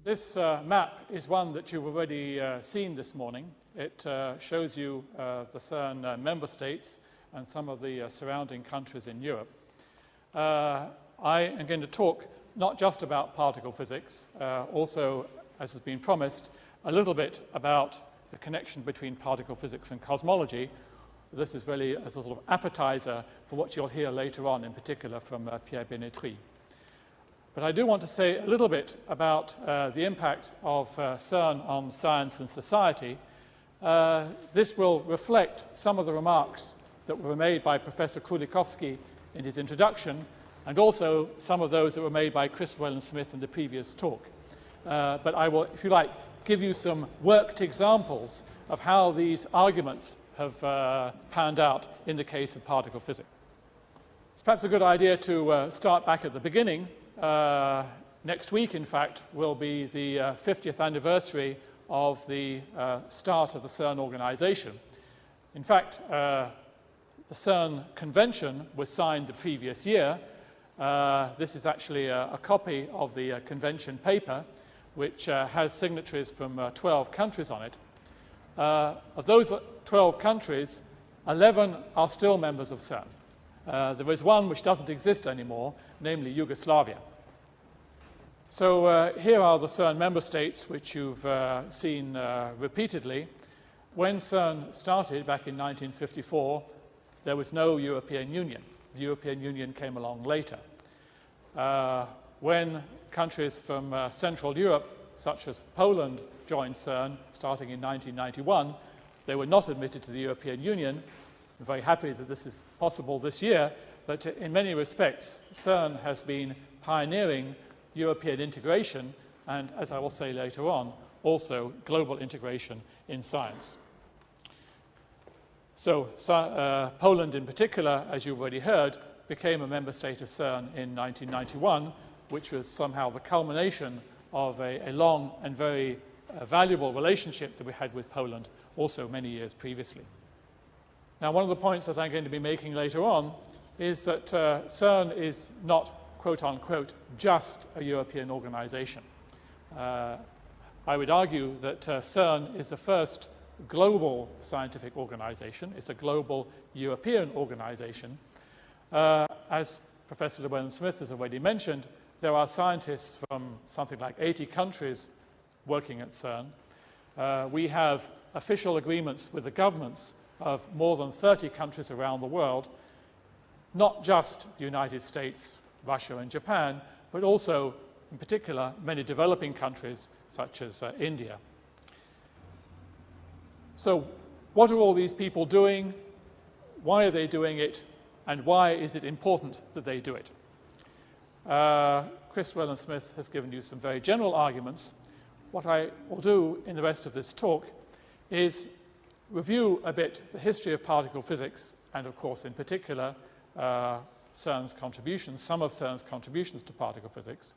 This map is one that you've already seen this morning. It shows you the CERN member states and some of the surrounding countries in Europe. I am going to talk not just about particle physics, also, as has been promised, a little bit about the connection between particle physics and cosmology. This is really as a sort of appetizer for what you'll hear later on, in particular from Pierre Bénétry. But I do want to say a little bit about the impact of CERN on science and society. This will reflect some of the remarks that were made by Professor Krulikowski in his introduction, and also some of those that were made by Chris Llewellyn-Smith in the previous talk. But I will, if you like, give you some worked examples of how these arguments have panned out in the case of particle physics. It's perhaps a good idea to start back at the beginning. Next week, in fact, will be the 50th anniversary of the start of the CERN organization. In fact, the CERN convention was signed the previous year. This is actually a copy of the convention paper, which has signatories from 12 countries on it. Of those 12 countries, 11 are still members of CERN. There is one which doesn't exist anymore, namely Yugoslavia. So here are the CERN member states, which you've seen repeatedly. When CERN started back in 1954, there was no European Union. The European Union came along later. When countries from Central Europe, such as Poland, joined CERN, starting in 1991, they were not admitted to the European Union. I'm very happy that this is possible this year, but in many respects, CERN has been pioneering European integration and, as I will say later on, also global integration in science. So Poland in particular, as you've already heard, became a member state of CERN in 1991, which was somehow the culmination of a long and very valuable relationship that we had with Poland also many years previously. Now, one of the points that I'm going to be making later on is that CERN is not, quote-unquote, just a European organization. I would argue that CERN is the first global scientific organization. It's a global European organization. As Professor Llewellyn-Smith has already mentioned, there are scientists from something like 80 countries working at CERN. We have official agreements with the governments of more than 30 countries around the world, not just the United States, Russia and Japan, but also, in particular, many developing countries such as India. So what are all these people doing? Why are they doing it? And why is it important that they do it? Chris Llewellyn-Smith has given you some very general arguments. What I will do in the rest of this talk is review a bit the history of particle physics and, of course, in particular, CERN's contributions, some of CERN's contributions to particle physics.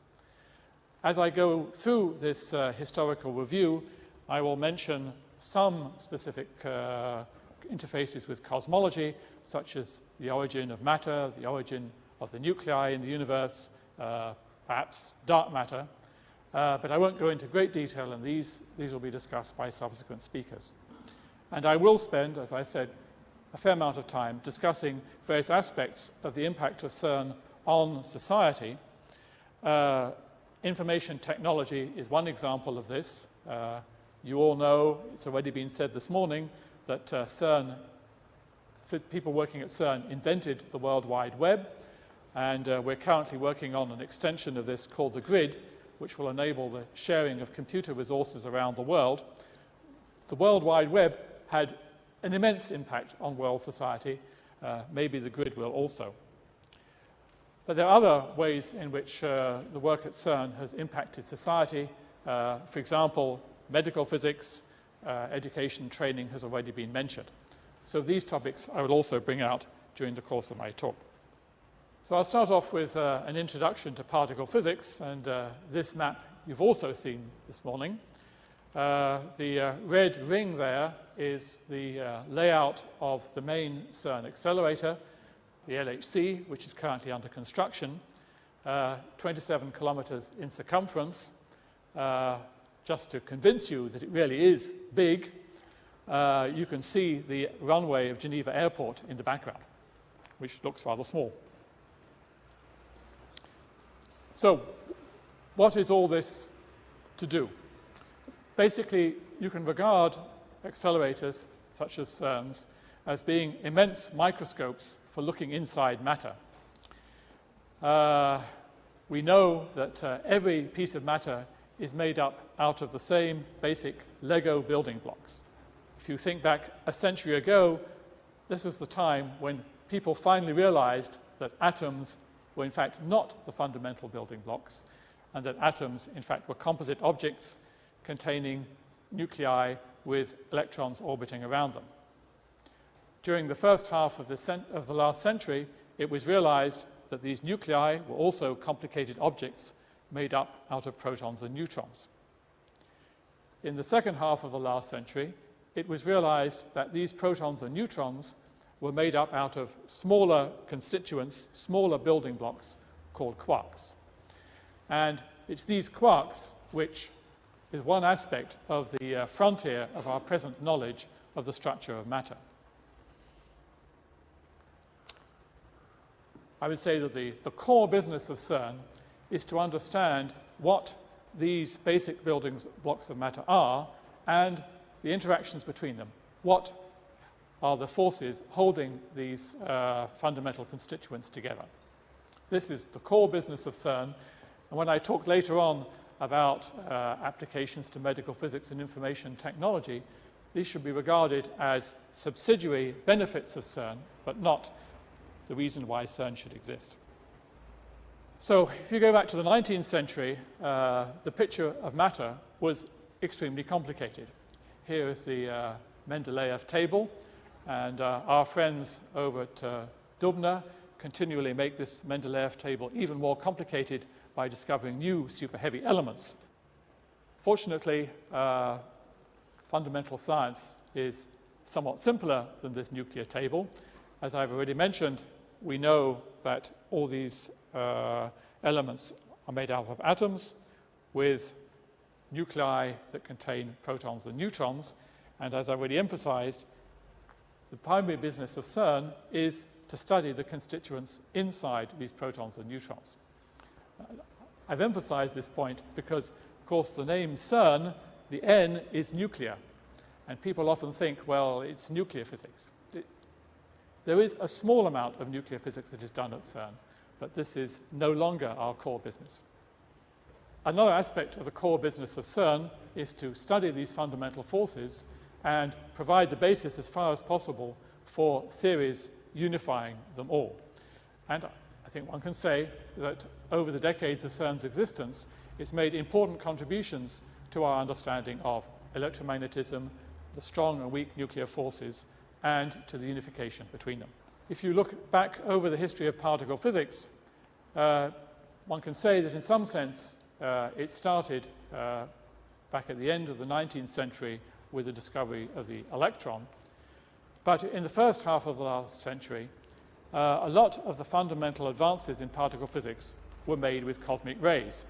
As I go through this historical review, I will mention some specific interfaces with cosmology, such as the origin of matter, the origin of the nuclei in the universe, perhaps dark matter. But I won't go into great detail, and these will be discussed by subsequent speakers. And I will spend, as I said, a fair amount of time discussing various aspects of the impact of CERN on society. Information technology is one example of this. You all know, it's already been said this morning, that CERN, people working at CERN invented the World Wide Web, and we're currently working on an extension of this called the GRID, which will enable the sharing of computer resources around the world. The World Wide Web had an immense impact on world society. Maybe the GRID will also. But there are other ways in which the work at CERN has impacted society. For example, medical physics, education, training has already been mentioned. So these topics I will also bring out during the course of my talk. So I'll start off with an introduction to particle physics, and this map you've also seen this morning. The red ring there is the layout of the main CERN accelerator, the LHC, which is currently under construction, 27 kilometers in circumference. Just to convince you that it really is big, you can see the runway of Geneva Airport in the background, which looks rather small. So, what is all this to do? Basically, you can regard accelerators, such as CERN's, as being immense microscopes for looking inside matter. We know that every piece of matter is made up out of the same basic Lego building blocks. If you think back a century ago, this was the time when people finally realized that atoms were in fact not the fundamental building blocks, and that atoms in fact were composite objects containing nuclei with electrons orbiting around them. During the first half of the last century, it was realized that these nuclei were also complicated objects made up out of protons and neutrons. In the second half of the last century, it was realized that these protons and neutrons were made up out of smaller constituents, smaller building blocks called quarks. And it's these quarks which is one aspect of the frontier of our present knowledge of the structure of matter. I would say that the core business of CERN is to understand what these basic building blocks of matter are and the interactions between them. What are the forces holding these fundamental constituents together? This is the core business of CERN, and when I talk later on about applications to medical physics and information technology, these should be regarded as subsidiary benefits of CERN, but not the reason why CERN should exist. So if you go back to the 19th century, the picture of matter was extremely complicated. Here is the Mendeleev table, and our friends over at Dubna continually make this Mendeleev table even more complicated by discovering new super heavy elements. Fortunately, fundamental science is somewhat simpler than this nuclear table. As I've already mentioned, we know that all these elements are made out of atoms with nuclei that contain protons and neutrons. And as I already emphasized, the primary business of CERN is to study the constituents inside these protons and neutrons. I've emphasized this point because, of course, the name CERN, the N is nuclear. And people often think, well, it's nuclear physics. There is a small amount of nuclear physics that is done at CERN, but this is no longer our core business. Another aspect of the core business of CERN is to study these fundamental forces and provide the basis as far as possible for theories unifying them all. And I think one can say that over the decades of CERN's existence, it's made important contributions to our understanding of electromagnetism, the strong and weak nuclear forces, and to the unification between them. If you look back over the history of particle physics, one can say that in some sense it started back at the end of the 19th century with the discovery of the electron. But in the first half of the last century, a lot of the fundamental advances in particle physics were made with cosmic rays.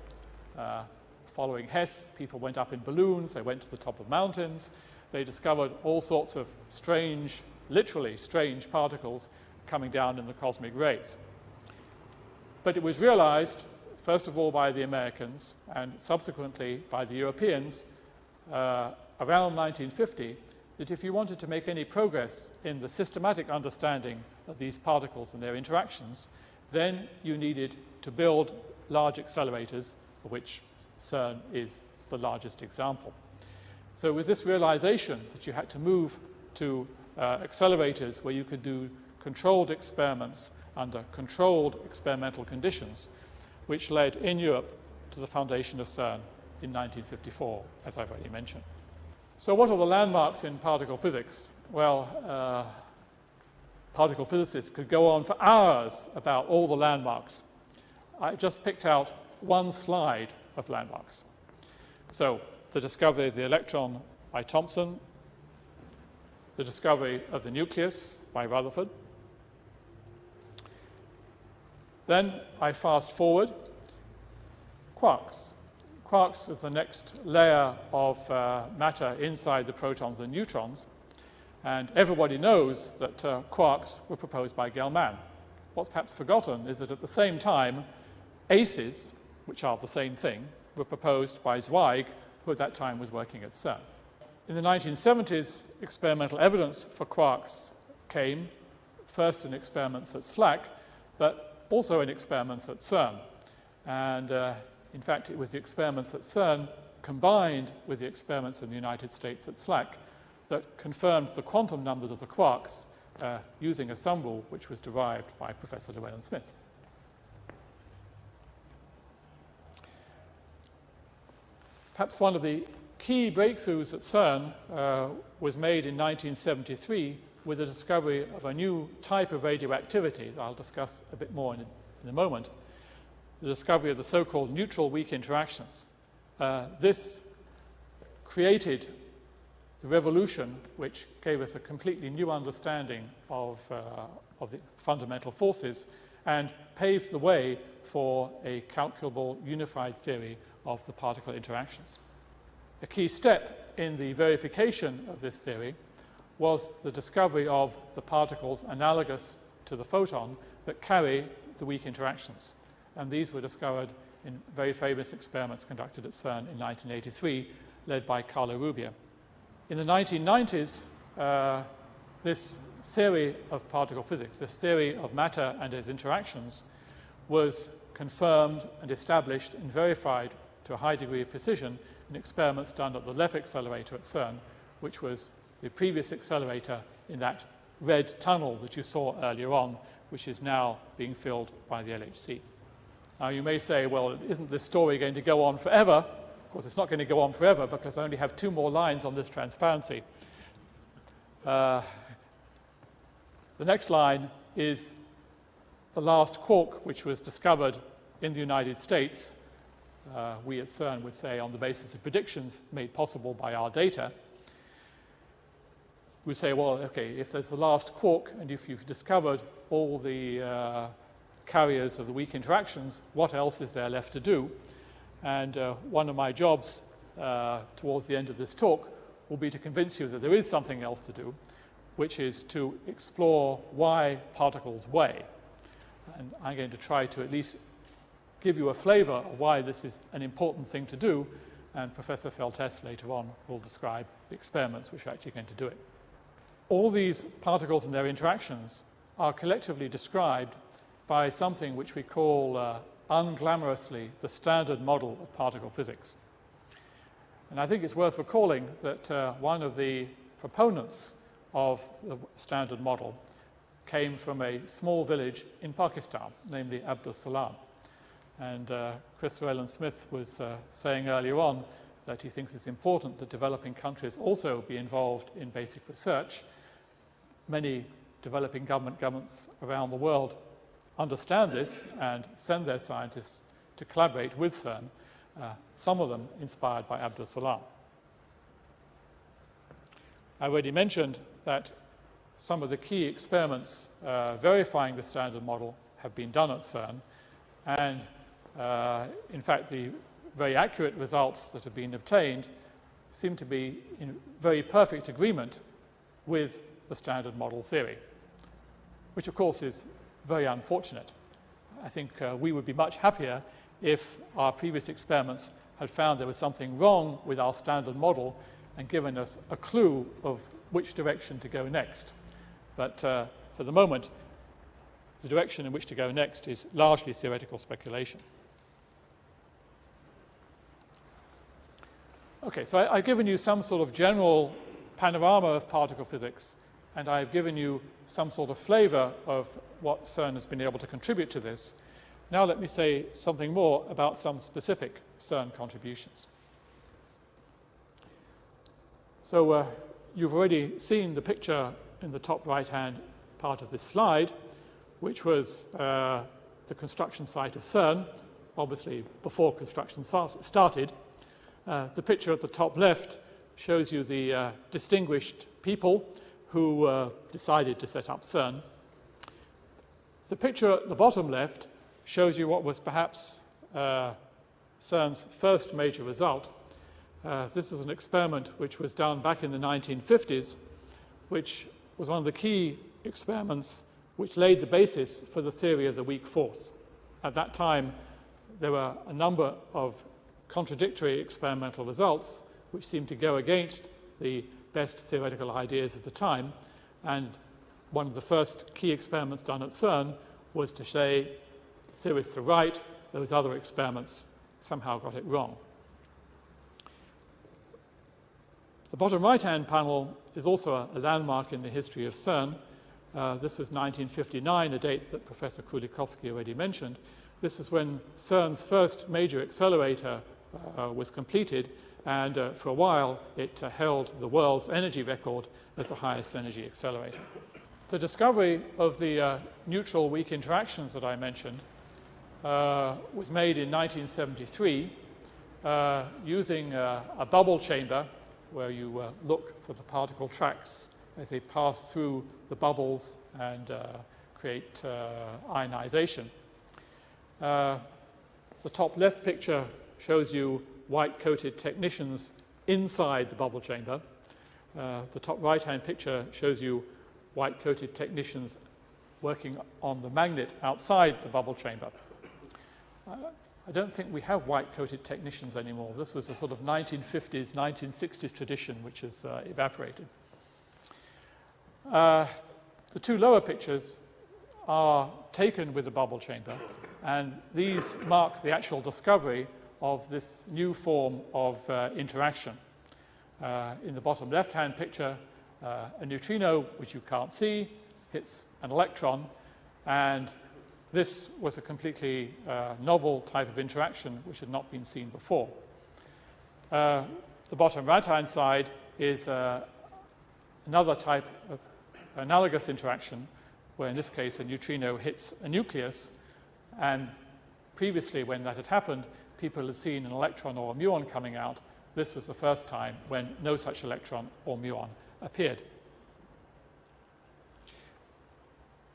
Following Hess, people went up in balloons, they went to the top of mountains, they discovered all sorts of strange, literally strange particles coming down in the cosmic rays. But it was realized, first of all by the Americans and subsequently by the Europeans around 1950, that if you wanted to make any progress in the systematic understanding of these particles and their interactions, then you needed to build large accelerators, of which CERN is the largest example. So it was this realization that you had to move to accelerators where you could do controlled experiments under controlled experimental conditions, which led in Europe to the foundation of CERN in 1954, as I've already mentioned. So what are the landmarks in particle physics? Well, particle physicists could go on for hours about all the landmarks. I just picked out one slide of landmarks. So the discovery of the electron by Thomson, the discovery of the nucleus by Rutherford. Then I fast forward, quarks. Quarks was the next layer of matter inside the protons and neutrons, and everybody knows that quarks were proposed by Gell-Mann. What's perhaps forgotten is that at the same time, aces, which are the same thing, were proposed by Zweig, who at that time was working at CERN. In the 1970s, experimental evidence for quarks came, first in experiments at SLAC, but also in experiments at CERN. And in fact, it was the experiments at CERN combined with the experiments in the United States at SLAC that confirmed the quantum numbers of the quarks using a sum rule which was derived by Professor Llewellyn-Smith. Perhaps one of the key breakthroughs at CERN was made in 1973 with the discovery of a new type of radioactivity that I'll discuss a bit more in a moment, the discovery of the so-called neutral weak interactions. This created the revolution which gave us a completely new understanding of the fundamental forces and paved the way for a calculable unified theory of the particle interactions. A key step in the verification of this theory was the discovery of the particles analogous to the photon that carry the weak interactions. And these were discovered in very famous experiments conducted at CERN in 1983, led by Carlo Rubbia. In the 1990s, this theory of particle physics, this theory of matter and its interactions, was confirmed and established and verified to a high degree of precision in experiments done at the LEP accelerator at CERN, which was the previous accelerator in that red tunnel that you saw earlier on, which is now being filled by the LHC. Now you may say, well, isn't this story going to go on forever? Of course, it's not going to go on forever because I only have 2 more lines on this transparency. The next line is the last quark which was discovered in the United States. We at CERN would say on the basis of predictions made possible by our data. We say, well, okay, if there's the last quark and if you've discovered all the carriers of the weak interactions, what else is there left to do? And one of my jobs towards the end of this talk will be to convince you that there is something else to do, which is to explore why particles weigh. And I'm going to try to at least give you a flavor of why this is an important thing to do, and Professor Feltes later on will describe the experiments which are actually going to do it. All these particles and their interactions are collectively described by something which we call unglamorously the standard model of particle physics. And I think it's worth recalling that one of the proponents of the standard model came from a small village in Pakistan, namely Abdus Salam. And Chris Llewellyn-Smith was saying earlier on that he thinks it's important that developing countries also be involved in basic research. Many developing governments around the world understand this and send their scientists to collaborate with CERN, some of them inspired by Abdus Salam. I already mentioned that some of the key experiments verifying the standard model have been done at CERN, and in fact the very accurate results that have been obtained seem to be in very perfect agreement with the standard model theory, which of course is very unfortunate. I think we would be much happier if our previous experiments had found there was something wrong with our standard model and given us a clue of which direction to go next. But for the moment, the direction in which to go next is largely theoretical speculation. Okay, so I've given you some sort of general panorama of particle physics, and I've given you some sort of flavor of what CERN has been able to contribute to this. Now let me say something more about some specific CERN contributions. So you've already seen the picture in the top right-hand part of this slide, which was the construction site of CERN, obviously before construction started. The picture at the top left shows you the distinguished people who decided to set up CERN. The picture at the bottom left shows you what was perhaps CERN's first major result. This is an experiment which was done back in the 1950s, which was one of the key experiments which laid the basis for the theory of the weak force. At that time, there were a number of contradictory experimental results which seemed to go against the best theoretical ideas at the time, and one of the first key experiments done at CERN was to say the theorists are right, those other experiments somehow got it wrong. The bottom right-hand panel is also a landmark in the history of CERN. This was 1959, a date that Professor Kulikovsky already mentioned. This is when CERN's first major accelerator was completed, and for a while it held the world's energy record as the highest energy accelerator. The discovery of the neutral weak interactions that I mentioned was made in 1973 using a bubble chamber where you look for the particle tracks as they pass through the bubbles and create ionization. The top left picture shows you white-coated technicians inside the bubble chamber. The top right-hand picture shows you white-coated technicians working on the magnet outside the bubble chamber. I don't think we have white-coated technicians anymore. This was a sort of 1950s, 1960s tradition which has evaporated. The two lower pictures are taken with the bubble chamber, and these mark the actual discovery of this new form of interaction. In the bottom left-hand picture, a neutrino, which you can't see, hits an electron, and this was a completely novel type of interaction which had not been seen before. The bottom right-hand side is another type of analogous interaction, where in this case a neutrino hits a nucleus, and previously when that had happened, people had seen an electron or a muon coming out. This was the first time when no such electron or muon appeared.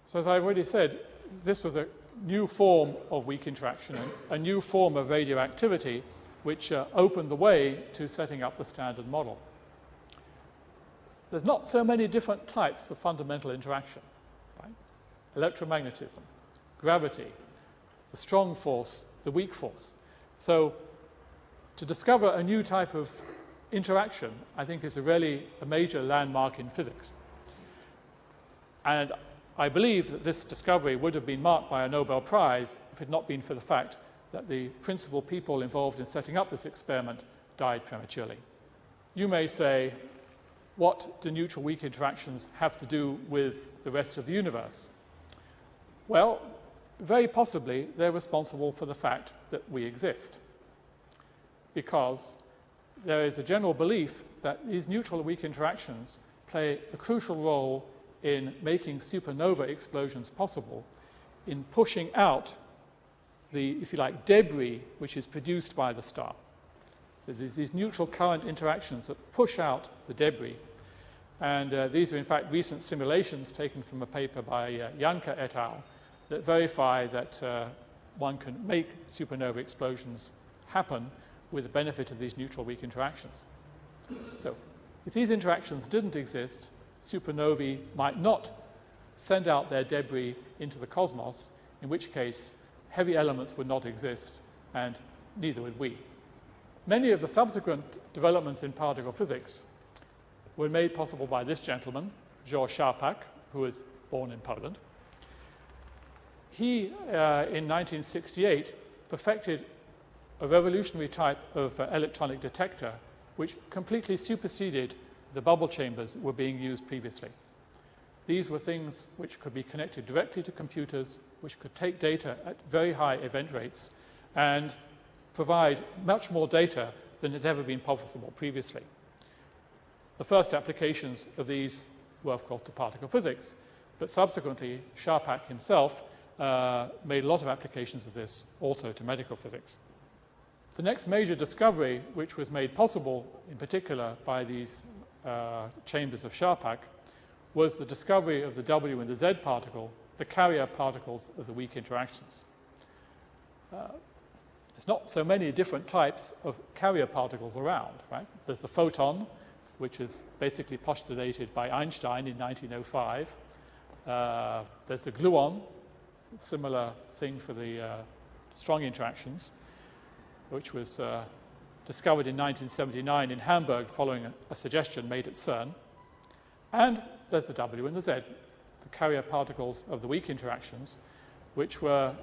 So as I've already said, this was a new form of weak interaction, a new form of radioactivity, which opened the way to setting up the standard model. There's not so many different types of fundamental interaction, right? Electromagnetism, gravity, the strong force, the weak force. So to discover a new type of interaction, I think, is a major landmark in physics. And I believe that this discovery would have been marked by a Nobel Prize if it had not been for the fact that the principal people involved in setting up this experiment died prematurely. You may say, what do neutral weak interactions have to do with the rest of the universe? Well, very possibly they're responsible for the fact that we exist, because there is a general belief that these neutral weak interactions play a crucial role in making supernova explosions possible, in pushing out the, if you like, debris which is produced by the star. So there's these neutral current interactions that push out the debris. And these are, in fact, recent simulations taken from a paper by Janka et al. That verify that one can make supernova explosions happen with the benefit of these neutral weak interactions. So if these interactions didn't exist, supernovae might not send out their debris into the cosmos, in which case heavy elements would not exist, and neither would we. Many of the subsequent developments in particle physics were made possible by this gentleman, Georges Charpak, who was born in Poland. He, in 1968, perfected a revolutionary type of electronic detector which completely superseded the bubble chambers that were being used previously. These were things which could be connected directly to computers, which could take data at very high event rates and provide much more data than had ever been possible previously. The first applications of these were, of course, to particle physics, but subsequently Sharpak himself made a lot of applications of this also to medical physics. The next major discovery, which was made possible in particular by these chambers of Sharpak, was the discovery of the W and the Z particle, the carrier particles of the weak interactions. There's not so many different types of carrier particles around, right? There's the photon, which is basically postulated by Einstein in 1905. There's the gluon, similar thing for the strong interactions, which was discovered in 1979 in Hamburg following a suggestion made at CERN. And there's the W and the Z, the carrier particles of the weak interactions, which were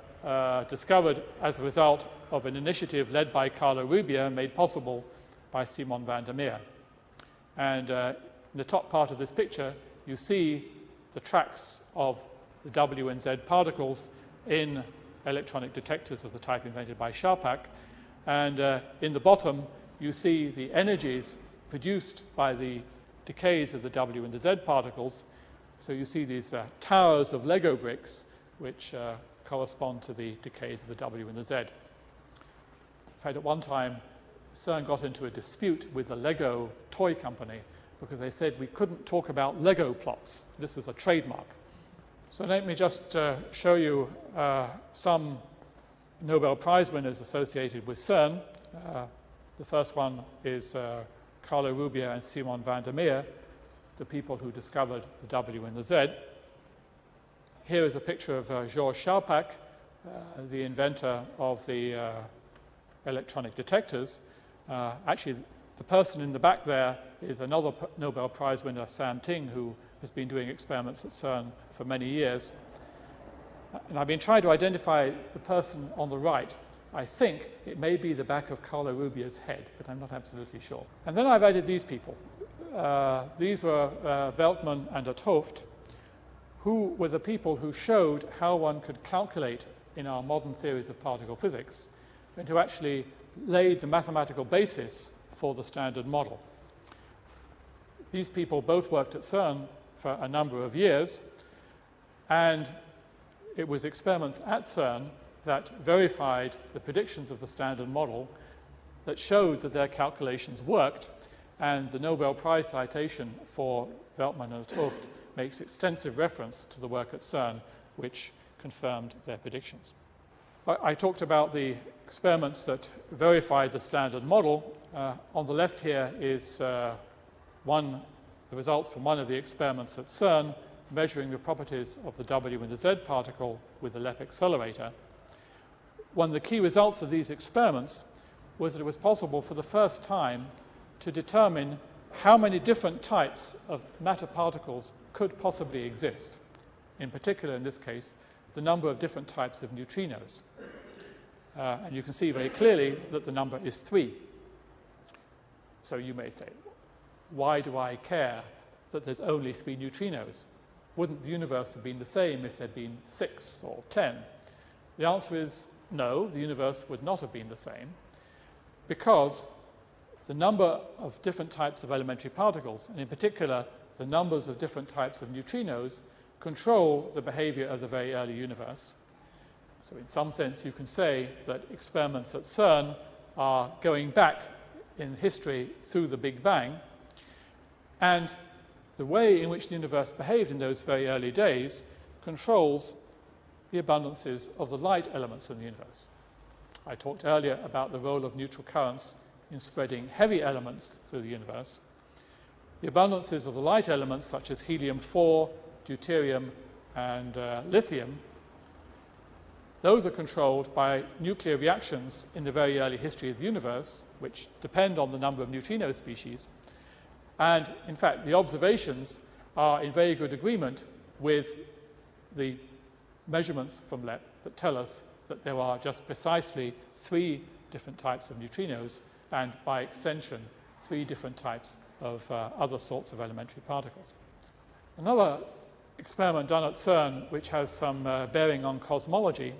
discovered as a result of an initiative led by Carlo Rubbia, made possible by Simon van der Meer. And in the top part of this picture, you see the tracks of the W and Z particles in electronic detectors of the type invented by Sharpak. And in the bottom, you see the energies produced by the decays of the W and the Z particles. So you see these towers of Lego bricks, which correspond to the decays of the W and the Z. In fact, at one time, CERN got into a dispute with the Lego toy company because they said we couldn't talk about Lego plots. This is a trademark. So let me just show you some Nobel Prize winners associated with CERN. The first one is Carlo Rubbia and Simon van der Meer, the people who discovered the W and the Z. Here is a picture of Georges Sharpak, the inventor of the electronic detectors. Actually, the person in the back there is another Nobel Prize winner, Sam Ting, who has been doing experiments at CERN for many years. And I've been trying to identify the person on the right. I think it may be the back of Carlo Rubbia's head, but I'm not absolutely sure. And then I've added these people. These were Veltman and 't Hooft, who were the people who showed how one could calculate in our modern theories of particle physics, and who actually laid the mathematical basis for the Standard Model. These people both worked at CERN for a number of years, and it was experiments at CERN that verified the predictions of the Standard Model, that showed that their calculations worked, and the Nobel Prize citation for Veltman and 't Hooft makes extensive reference to the work at CERN, which confirmed their predictions. I talked about the experiments that verified the Standard Model. On the left here is the results from one of the experiments at CERN, measuring the properties of the W and the Z particle with the LEP accelerator. One of the key results of these experiments was that it was possible for the first time to determine how many different types of matter particles could possibly exist. In particular, in this case, the number of different types of neutrinos. And you can see very clearly that the number is 3. So you may say, why do I care that there's only 3 neutrinos? Wouldn't the universe have been the same if there'd been 6 or 10? The answer is no, the universe would not have been the same, because the number of different types of elementary particles, and in particular the numbers of different types of neutrinos, control the behavior of the very early universe. So in some sense you can say that experiments at CERN are going back in history through the Big Bang, and the way in which the universe behaved in those very early days controls the abundances of the light elements in the universe. I talked earlier about the role of neutral currents in spreading heavy elements through the universe. The abundances of the light elements, such as helium-4, deuterium, and lithium, those are controlled by nuclear reactions in the very early history of the universe, which depend on the number of neutrino species. And in fact, the observations are in very good agreement with the measurements from LEP that tell us that there are just precisely 3 different types of neutrinos, and by extension, 3 different types of other sorts of elementary particles. Another experiment done at CERN, which has some bearing on cosmology,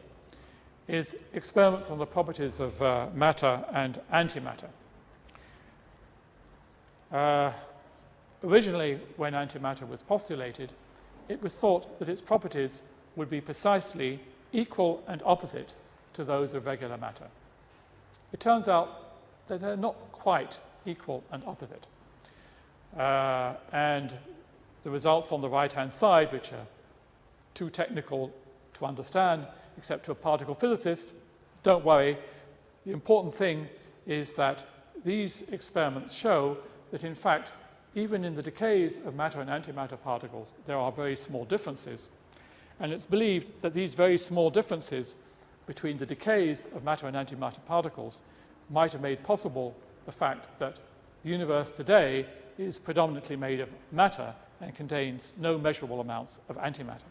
is experiments on the properties of matter and antimatter. originally, when antimatter was postulated, it was thought that its properties would be precisely equal and opposite to those of regular matter. It turns out that they're not quite equal and opposite. And the results on the right-hand side, which are too technical to understand, except to a particle physicist, don't worry. The important thing is that these experiments show that, in fact, even in the decays of matter and antimatter particles, there are very small differences. And it's believed that these very small differences between the decays of matter and antimatter particles might have made possible the fact that the universe today is predominantly made of matter and contains no measurable amounts of antimatter.